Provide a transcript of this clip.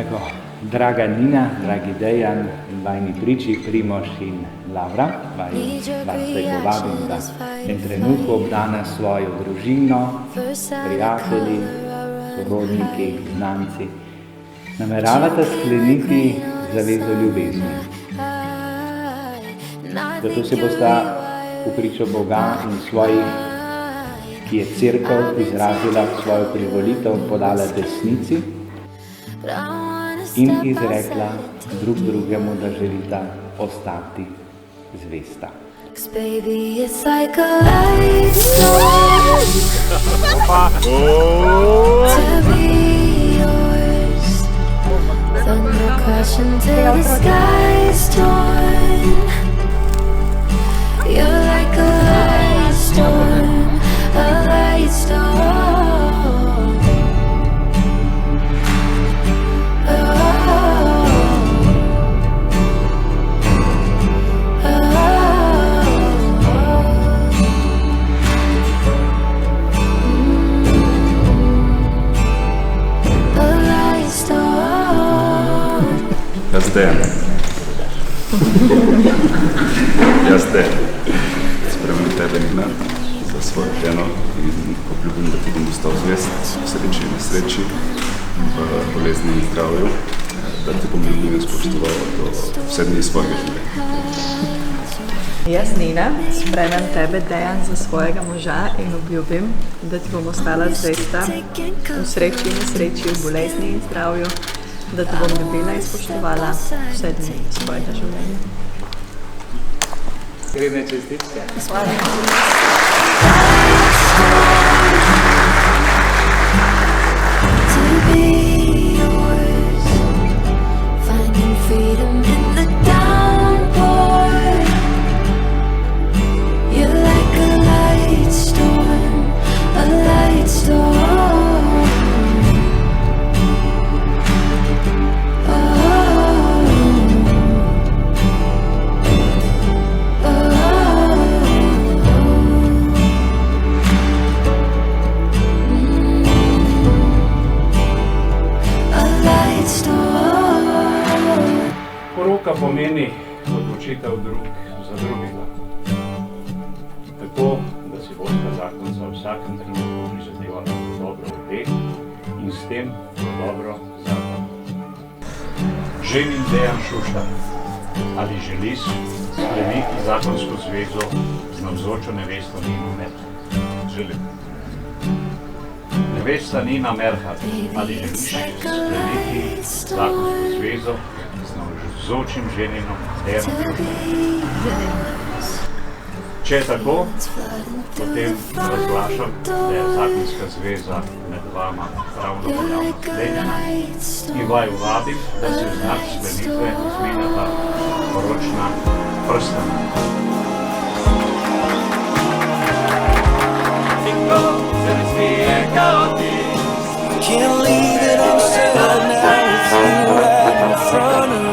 Tako, draga Nina, dragi Dejan in vajni priči Primož in Lavra, vas zdaj povabim, da v trenutku obdana svojo družino, prijatelji, sorodniki, znanci, nameravate skleniti zavezo ljubezni. Zato se bosta v pričo Boga in svojih, ki je cerkev izrazila svojo privolitev, podala desnici in izrekla drug drugemu, da želita ostati zvesta. Jaz Dejan. Sprejemam tebe, Nina, za svojo ženo in obljubim, da ti bom ostal zvest v sreči in nesreči, v bolezni in zdravju, da ti bom ljubil in spoštoval do vse dni svojega življenja. Jaz, Nina, sprejemam tebe, Dejan, za svojega moža in obljubim, da ti bom ostala zvesta v sreči in nesreči, v bolezni in zdravju, da te bom ljubila in spoštovala vse dni svojega življenja. Iskrene čestitke. Poroka pomeni odločitev drug za drugega. Tako, da si bosta zakonca v vsakem trenutku prizadevala dobro obeh in s tem dobro zakon. Ženin Dejan Šuštar, ali želiš skleniti zakonsko zvezo z navzočo nevesto Nino Merhat? Želim. Nevesta Nina Merhat, ali želiš skleniti zakonsko zvezo z navzočim ženinom Dejanom Šuštarjem? Če je tako, potem razglašam, da je zakonska zveza med vama pravno veljavno sklenjena in vaju vabim, da se v znak sklenitve izmenjata poročna prstana. Can't leave it unsaid now, it's you right in front of me.